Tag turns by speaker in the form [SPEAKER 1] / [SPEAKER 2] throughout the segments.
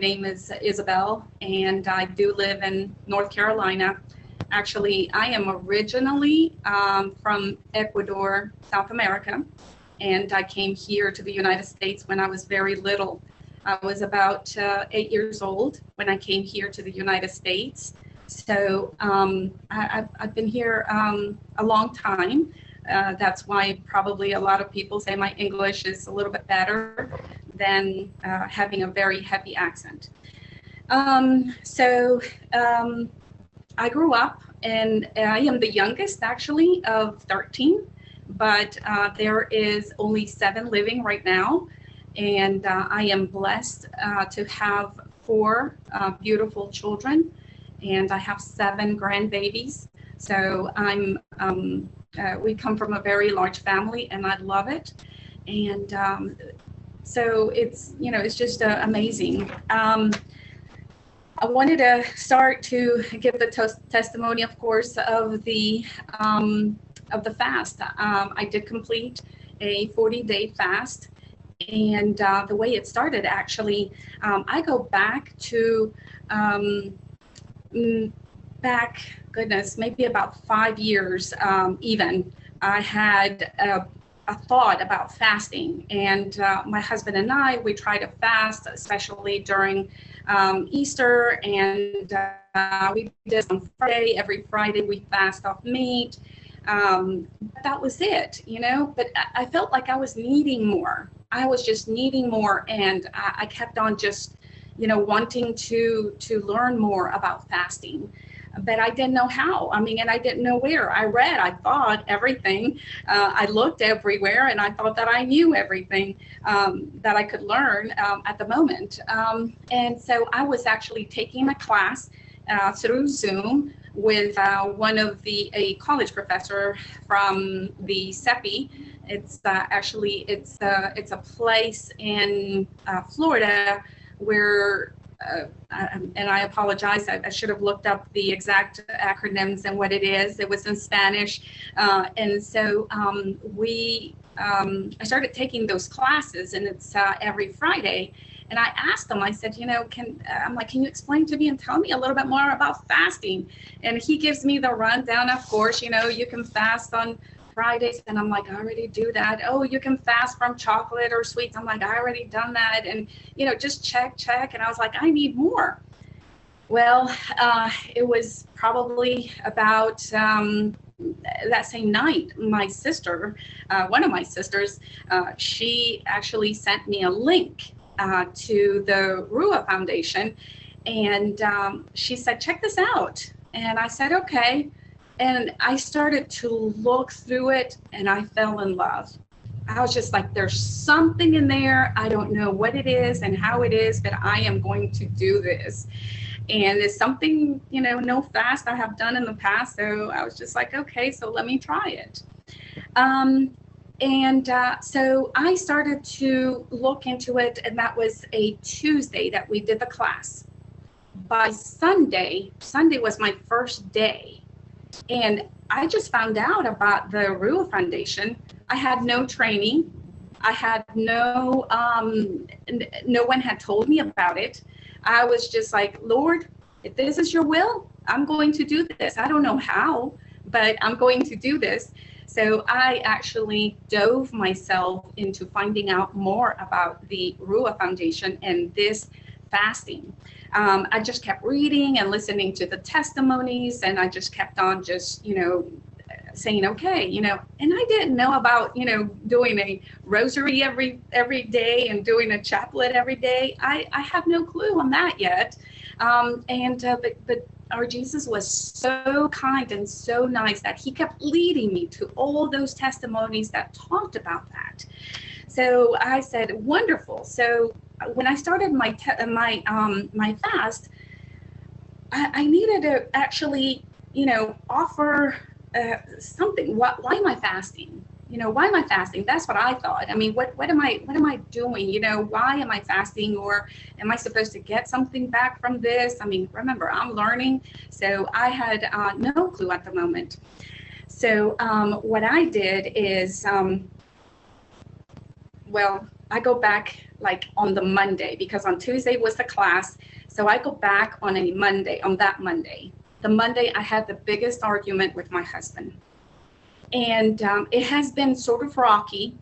[SPEAKER 1] name is Isabel, and I do live in North Carolina. Actually, I am originally from Ecuador, South America, and I came here to the United States when I was very little. I was about 8 years old when I came here to the United States. So I've been here a long time. That's why probably a lot of people say my English is a little bit better than having a very heavy accent. So I grew up, and I am the youngest actually of 13, but there is only 7 living right now. And I am blessed to have 4 beautiful children, and I have 7 grandbabies. So we come from a very large family, and I love it. And so it's just amazing. I wanted to start to give the testimony, of course, of the fast. I did complete a 40-day fast. And the way it started, actually, I go back to maybe about 5 years even. I had a thought about fasting, and my husband and we try to fast, especially during Easter, and we did this on Friday. Every Friday we fast off meat. That was it, but I felt like I was needing more. I was just needing more, and I kept on just, wanting to learn more about fasting, but I didn't know how. And I didn't know where. I thought everything. I looked everywhere, and I thought that I knew everything that I could learn at the moment. And so I was actually taking a class through Zoom with a college professor from the CEPI. It's it's a place in Florida where, and I apologize, I should have looked up the exact acronyms and what it is. It was in Spanish, and so I started taking those classes, and it's every Friday. And I asked him, I said, can you explain to me and tell me a little bit more about fasting? And he gives me the rundown. Of course, you can fast on Fridays. And I'm like, I already do that. Oh, you can fast from chocolate or sweets. I'm like, I already done that. And, just check. And I was like, I need more. Well, it was probably about that same night, my sister, one of my sisters, she actually sent me a link to the Ruah Foundation, and she said, check this out. And I said, okay. And I started to look through it, and I fell in love. I was just like, there's something in there. I don't know what it is and how it is, but I am going to do this. And it's something, no fast I have done in the past. So I was just like, okay, so let me try it. So I started to look into it, and that was a Tuesday that we did the class. By Sunday was my first day, and I just found out about the Ruah Foundation. I had no training. I had no one had told me about it. I was just like, Lord, if this is your will, I'm going to do this. I don't know how, but I'm going to do this. So I actually dove myself into finding out more about the Ruah Foundation and this fasting. I just kept reading and listening to the testimonies, and I just kept on saying, okay, and I didn't know about, doing a rosary every day and doing a chaplet every day. I have no clue on that yet. But our Jesus was so kind and so nice that he kept leading me to all those testimonies that talked about that. So I said, wonderful. So when I started my fast, I needed to actually, offer something. Why am I fasting? Why am I fasting? That's what I thought. What am I doing? Why am I fasting? Or am I supposed to get something back from this? Remember, I'm learning. So I had no clue at the moment. So what I did is, I go back like on the Monday, because on Tuesday was the class. So I go back on a Monday, on that Monday. The Monday I had the biggest argument with my husband. And it has been sort of rocky.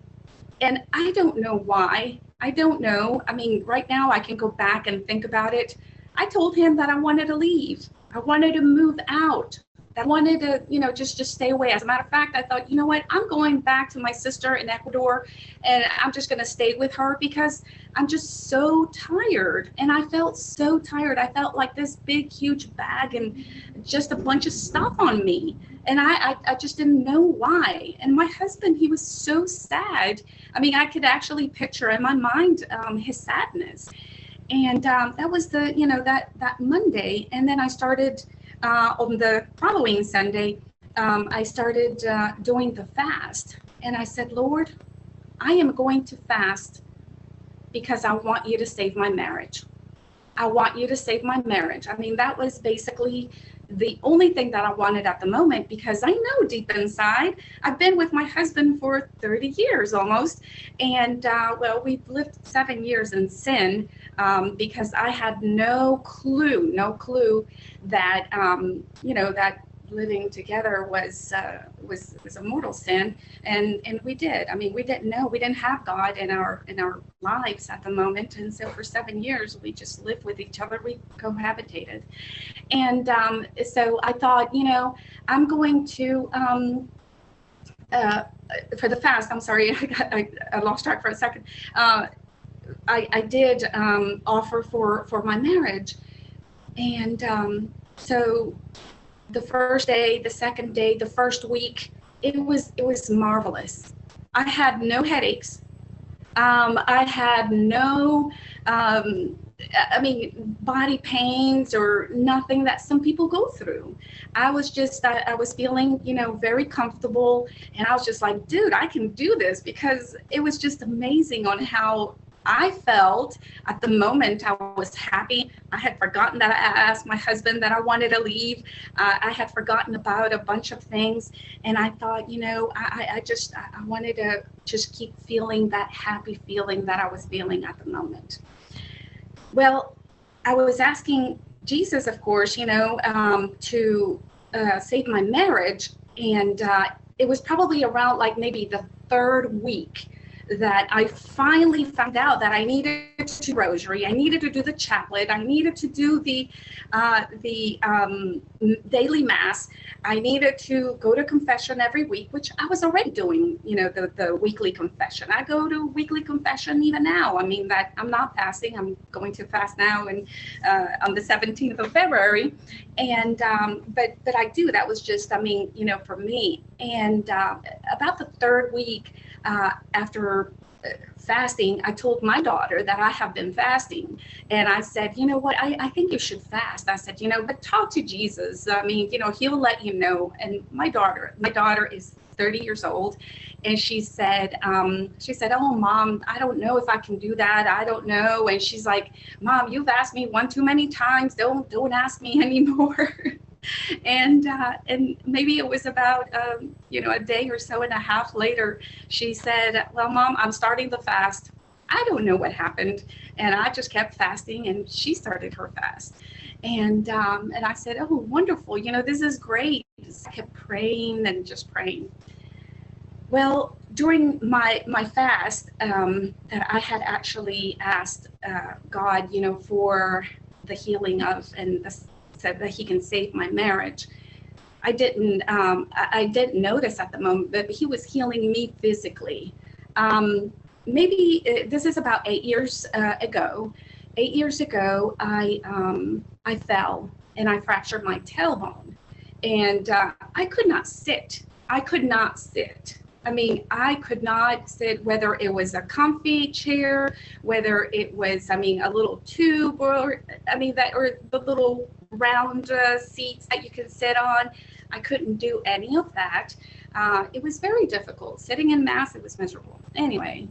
[SPEAKER 1] And I don't know why. I don't know. I mean, right now I can go back and think about it. I told him that I wanted to leave. I wanted to move out. I wanted to, just stay away. As a matter of fact, I thought, you know what, I'm going back to my sister in Ecuador, and I'm just going to stay with her because I'm just so tired. And I felt so tired. I felt like this big, huge bag and just a bunch of stuff on me. And I just didn't know why. And my husband, he was so sad. I mean, I could actually picture in my mind his sadness. And that was that Monday. And then I started on the following Sunday, I started doing the fast. And I said, Lord, I am going to fast because I want you to save my marriage. I want you to save my marriage. I mean, that was basically the only thing that I wanted at the moment, because I know deep inside, I've been with my husband for 30 years almost. And we've lived 7 years in sin, because I had no clue that, that living together was a mortal sin. And we did. I mean, we didn't know. We didn't have God in our lives at the moment. And so for 7 years, we just lived with each other. We cohabitated. And so I thought, I'm going to, for the fast, I'm sorry, I lost track for a second. I did offer for my marriage. And so the first day, the second day, the first week, it was marvelous. I had no headaches. I had no, body pains or nothing that some people go through. I was feeling, very comfortable. And I was just like, dude, I can do this, because it was just amazing on how I felt at the moment. I was happy. I had forgotten that I asked my husband that I wanted to leave. I had forgotten about a bunch of things. And I thought, I wanted to just keep feeling that happy feeling that I was feeling at the moment. Well, I was asking Jesus, of course, to save my marriage. And it was probably around like maybe the third week that I finally found out that I needed to do rosary, I needed to do the chaplet, I needed to do the daily mass, I needed to go to confession every week, which I was already doing, the weekly confession. I go to weekly confession even now. I mean, that I'm not fasting. I'm going to fast now and on the 17th of February. And but I do. That was just, for me. And about the third week after fasting, I told my daughter that I have been fasting. And I said, you know what, I think you should fast. I said, but talk to Jesus. I mean, he'll let you know. And my daughter is 30 years old. And she said, oh, Mom, I don't know if I can do that. I don't know. And she's like, Mom, you've asked me one too many times. Don't ask me anymore. And maybe it was about, a day or so and a half later, she said, well, Mom, I'm starting the fast. I don't know what happened. And I just kept fasting, and she started her fast. And I said, oh, wonderful. This is great. I kept praying and just praying. Well, during my fast, that I had actually asked God, for the healing of, and said that he can save my marriage. I didn't notice at the moment, but he was healing me physically. Maybe this is about 8 years ago. 8 years ago, I fell and I fractured my tailbone, and I could not sit. I could not sit. I could not sit, whether it was a comfy chair, whether it was, a little tube, or the little round seats that you can sit on. I couldn't do any of that. It was very difficult. Sitting in Mass, it was miserable. Anyway,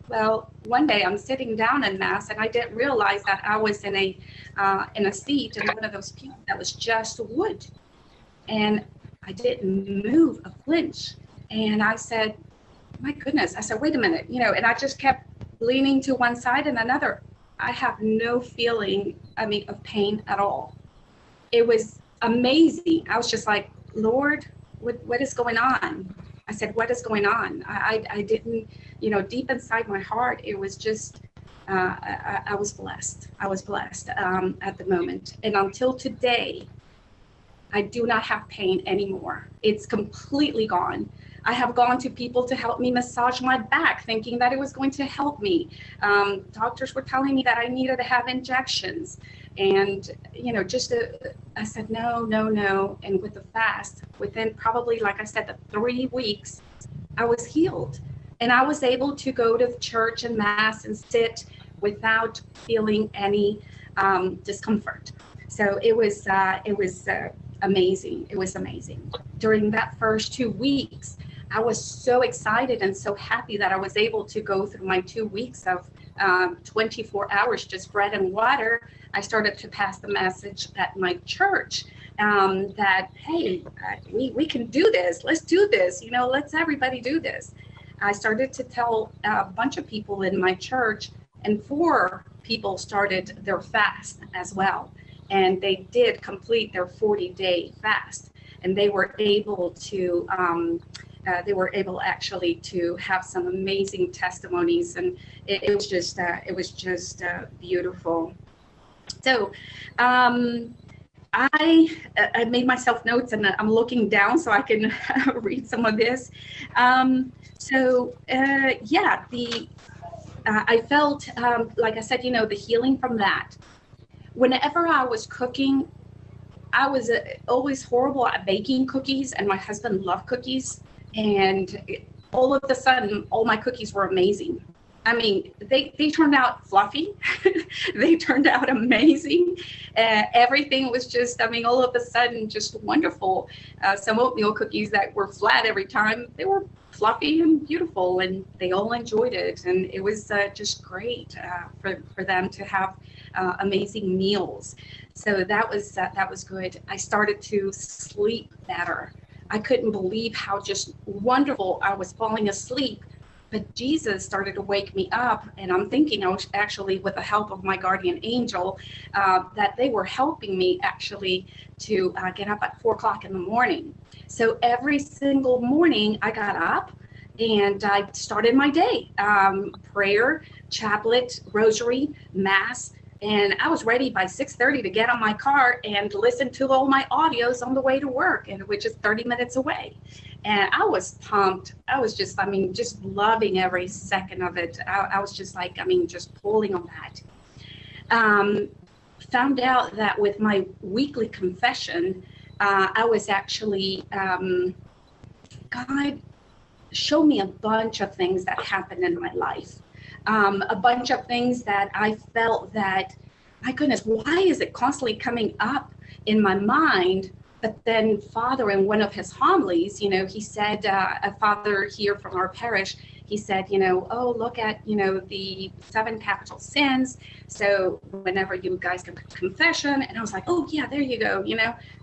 [SPEAKER 1] well, one day I'm sitting down in Mass, and I didn't realize that I was in a seat in one of those pews that was just wood. And I didn't move a flinch. And I said, my goodness, I said, wait a minute, and I just kept leaning to one side and another. I have no feeling, of pain at all. It was amazing. I was just like, Lord, what is going on? I said, what is going on? I didn't, deep inside my heart, it was just, I was blessed. I was blessed at the moment. And until today, I do not have pain anymore. It's completely gone. I have gone to people to help me massage my back, thinking that it was going to help me. Doctors were telling me that I needed to have injections. And, I said, no. And with the fast, within probably, like I said, the 3 weeks, I was healed. And I was able to go to church and mass and sit without feeling any discomfort. So it was amazing. It was amazing. During that first 2 weeks, I was so excited and so happy that I was able to go through my 2 weeks of 24 hours, just bread and water. I started to pass the message at my church that, hey, we can do this. Let's do this. Let's everybody do this. I started to tell a bunch of people in my church, and 4 people started their fast as well. And they did complete their 40-day fast, and they were able to actually to have some amazing testimonies, and it was just beautiful. So I made myself notes, and I'm looking down so I can read some of this. I felt, like I said, the healing from that. Whenever I was cooking, I was always horrible at baking cookies, and my husband loved cookies. And all of a sudden, all my cookies were amazing. They turned out fluffy. They turned out amazing. Everything was just, all of a sudden, just wonderful. Some oatmeal cookies that were flat every time, they were fluffy and beautiful, and they all enjoyed it. And it was just great for them to have amazing meals. So that was good. I started to sleep better. I couldn't believe how just wonderful I was falling asleep. But Jesus started to wake me up, and I'm thinking I was actually, with the help of my guardian angel, that they were helping me actually to get up at 4 o'clock in the morning. So every single morning I got up and I started my day, prayer, chaplet, rosary, mass. And I was ready by 6:30 to get on my car and listen to all my audios on the way to work, and which is 30 minutes away. And I was pumped. I was just, just loving every second of it. I was just like, just pulling on that. Found out that with my weekly confession, I was actually, God showed me a bunch of things that happened in my life. A bunch of things that I felt that, my goodness, why is it constantly coming up in my mind? But then Father, in one of his homilies, he said, a father here from our parish, he said, look at, the 7 capital sins. So whenever you guys can confession, and I was like, oh yeah, there you go,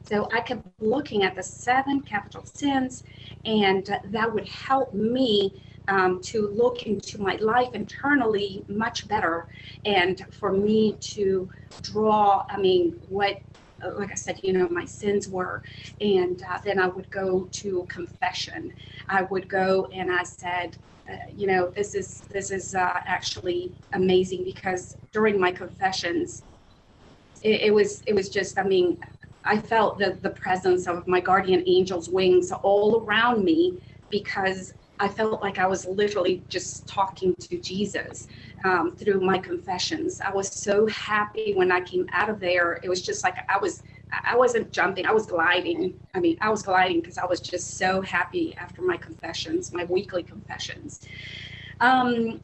[SPEAKER 1] So I kept looking at the 7 capital sins, and that would help me to look into my life internally much better, and for me to draw, what, like I said, my sins were. And then I would go to confession. I would go and I said, this is actually amazing, because during my confessions, it was just, I felt the presence of my guardian angel's wings all around me, because I felt like I was literally just talking to Jesus through my confessions. I was so happy when I came out of there. It was just like I wasn't jumping, I was gliding. I was gliding because I was just so happy after my confessions, my weekly confessions. The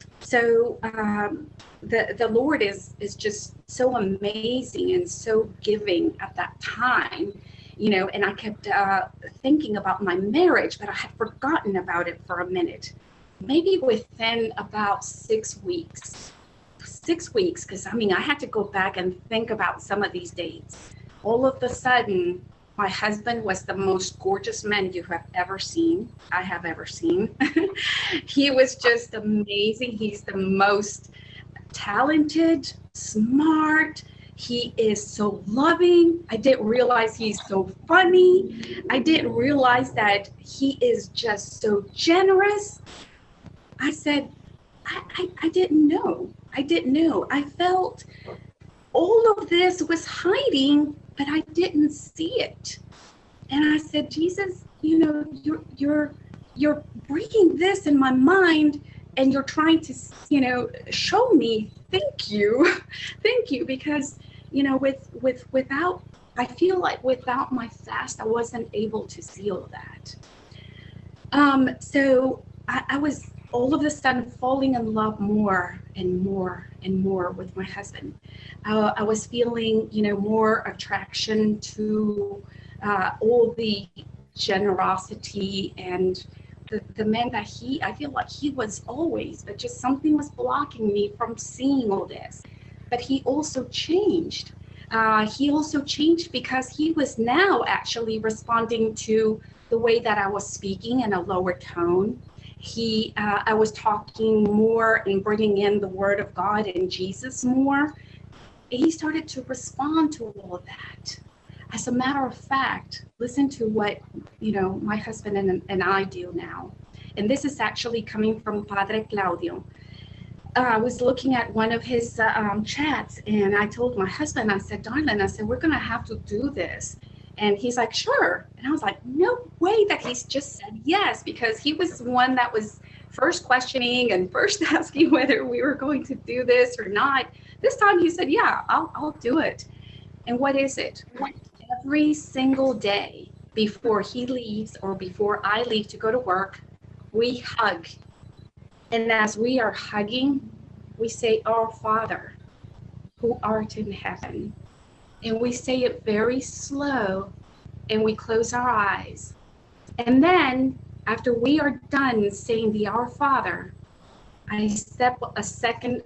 [SPEAKER 1] Lord is just so amazing and so giving at that time. And I kept thinking about my marriage, but I had forgotten about it for a minute. Maybe within about 6 weeks. 6 weeks, because I had to go back and think about some of these dates. All of a sudden, My husband was the most gorgeous man you have ever seen, I have ever seen. He was just amazing. He's the most talented, smart. He is so loving. I didn't realize he's so funny. I didn't realize that he is just so generous. I said, I didn't know. I didn't know. I felt all of this was hiding, but I didn't see it. And I said, Jesus, you're bringing this in my mind, and you're trying to, show me. Thank you, thank you, because without, I feel like without my fast, I wasn't able to see all that. So I was all of a sudden falling in love more and more and more with my husband. I was feeling, more attraction to all the generosity and the man that I feel like he was always, but just something was blocking me from seeing all this. But he also changed. He also changed because he was now actually responding to the way that I was speaking in a lower tone. I was talking more and bringing in the word of God and Jesus more. He started to respond to all of that. As a matter of fact, listen to what, my husband and I do now. And this is actually coming from Padre Claudio. I was looking at one of his chats, and I told my husband, I said, darling, we're going to have to do this. And he's like, sure. And I was like, no way that he's just said yes, because he was the one that was first questioning and first asking whether we were going to do this or not. This time he said, yeah, I'll do it. And what is it? Every single day before he leaves or before I leave to go to work, we hug. And as we are hugging, we say, Our Father, who art in heaven. And we say it very slow, and we close our eyes. And then after we are done saying the Our Father, I step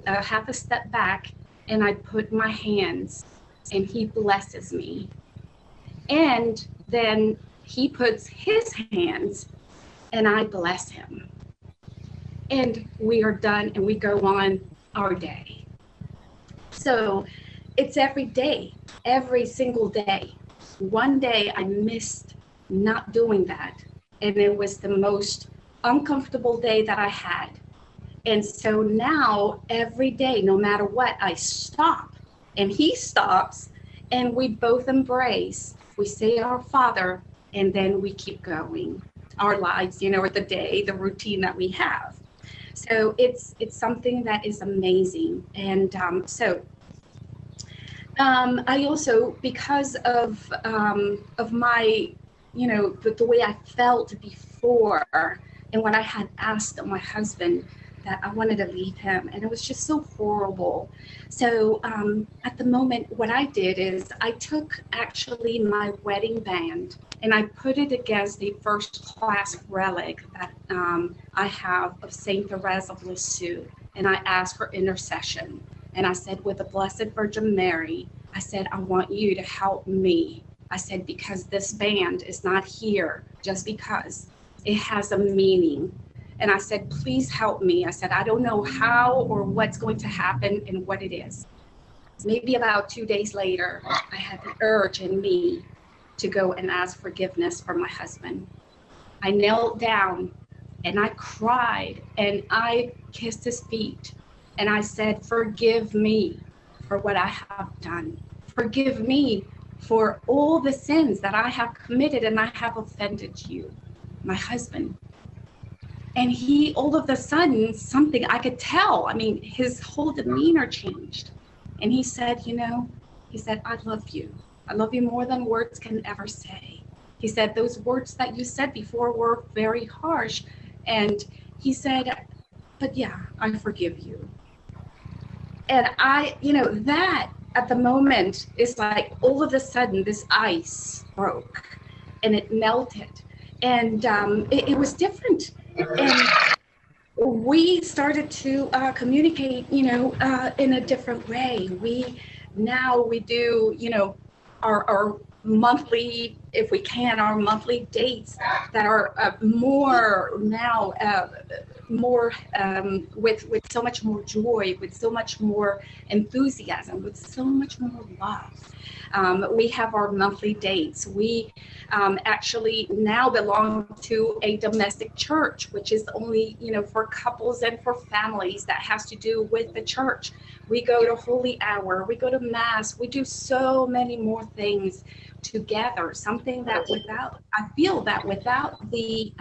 [SPEAKER 1] half a step back, and I put my hands, and he blesses me. And then he puts his hands, and I bless him. And we are done, and we go on our day. So it's every day, every single day. One day I missed not doing that, and it was the most uncomfortable day that I had. And so now every day, no matter what, I stop, and he stops, and we both embrace. We say Our Father, and then we keep going. Our lives, or the day, the routine that we have. So it's something that is amazing. And I also, because of my, the way I felt before, and when I had asked my husband that I wanted to leave him, and it was just so horrible. So at the moment, what I did is I took actually my wedding band, and I put it against the first class relic that I have of Saint Therese of Lisieux, and I asked for intercession. And I said, with the Blessed Virgin Mary, I said, I want you to help me. I said, because this band is not here just because. It has a meaning. And I said, please help me. I said, I don't know how or what's going to happen and what it is. Maybe about 2 days later, I had the urge in me to go and ask forgiveness for my husband. I knelt down and I cried and I kissed his feet. And I said, forgive me for what I have done. Forgive me for all the sins that I have committed and I have offended you, my husband. And he, all of a sudden, something I could tell, his whole demeanor changed. And he said, I love you. I love you more than words can ever say. He said, those words that you said before were very harsh. And he said, but yeah, I forgive you. And that at the moment is like all of a sudden this ice broke and it melted. And it was different. And we started to communicate, in a different way. We do, our monthly if we can, our monthly dates that are more now, more with so much more joy, with so much more enthusiasm, with so much more love. We have our monthly dates. We actually now belong to a domestic church, which is only, for couples and for families, that has to do with the church. We go to holy hour, we go to mass, we do so many more things together. Something that I feel that without the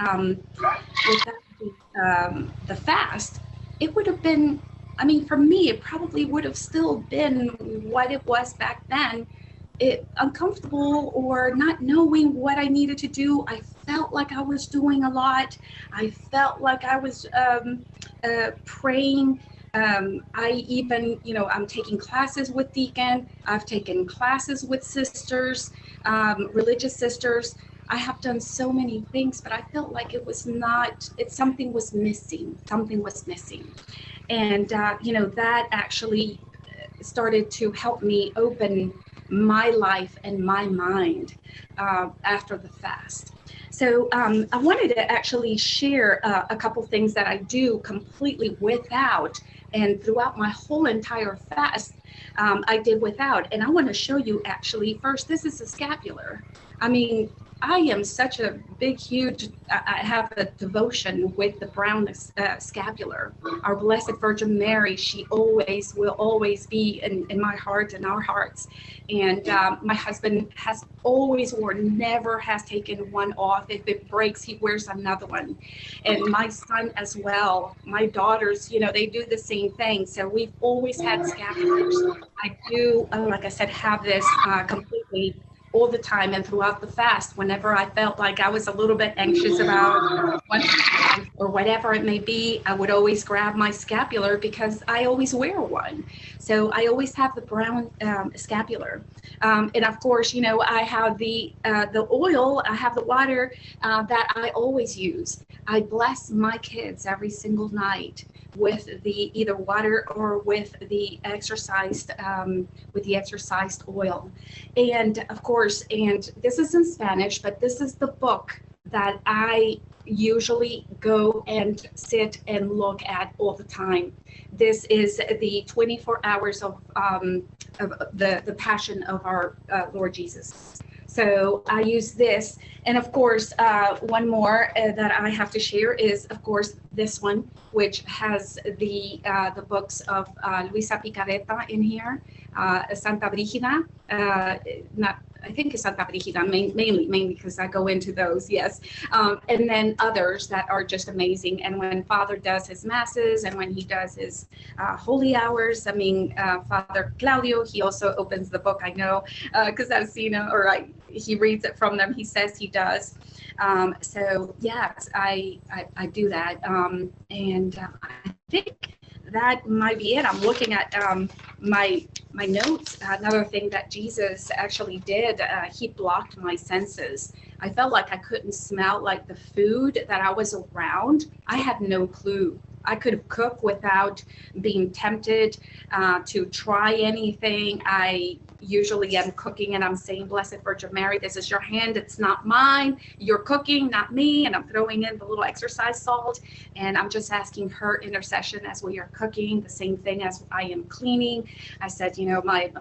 [SPEAKER 1] fast, it would have been, I mean, for me, it probably would have still been what it was back then. Uncomfortable or not knowing what I needed to do. I felt like I was doing a lot. I felt like I was praying. I even, I'm taking classes with Deacon. I've taken classes with sisters, religious sisters. I have done so many things, but I felt like something was missing. Something was missing. And, that actually started to help me open my life and my mind after the fast. So I wanted to actually share a couple things that I do completely without, and throughout my whole entire fast, I did without. And I want to show you actually first, this is a scapular. I mean, I am such a big, huge, I have a devotion with the brown scapular. Our Blessed Virgin Mary, she will always be in my heart and our hearts. And my husband has always worn, never has taken one off. If it breaks, he wears another one. And my son as well. My daughters, they do the same thing. So we've always had scapulars. I do, like I said, have this completely all the time and throughout the fast. Whenever I felt like I was a little bit anxious about one or whatever it may be, I would always grab my scapular because I always wear one. So I always have the brown scapular. And of course, I have the oil, I have the water that I always use. I bless my kids every single night with the either water or with the exercised oil. And of course, and this is in Spanish, but this is the book that I usually go and sit and look at all the time. This is the 24 hours of the passion of our Lord Jesus. So I use this. And of course, one more that I have to share is, of course, this one, which has the books of Luisa Picareta in here, Santa Brígida, I think it's Santa Brígida, mainly because I go into those, yes. And then others that are just amazing. And when Father does his masses and when he does his holy hours, Father Claudio, he also opens the book, I know, because I've seen him, he reads it from them. He says he does. So yes, I do that. And I think that might be it. I'm looking at my notes. Another thing that Jesus actually did, he blocked my senses. I felt like I couldn't smell like the food that I was around. I had no clue. I could cook without being tempted to try anything. I usually am cooking and I'm saying, Blessed Virgin Mary, this is your hand, it's not mine. You're cooking, not me. And I'm throwing in the little exercise salt. And I'm just asking her intercession as we are cooking, the same thing as I am cleaning. I said,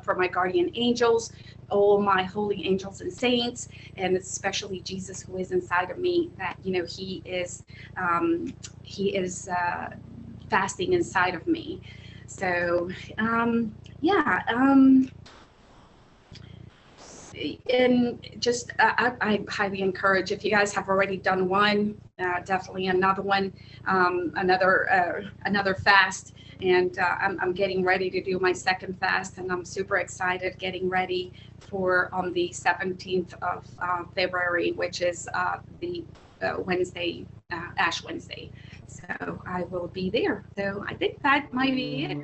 [SPEAKER 1] for my guardian angels, all my holy angels and saints, and especially Jesus who is inside of me, that, he is fasting inside of me. So, and just I highly encourage, if you guys have already done one, definitely another one, another fast. And I'm getting ready to do my second fast, and I'm super excited, getting ready for on the 17th of February, which is the Wednesday, Ash Wednesday. So I will be there. So I think that might be it.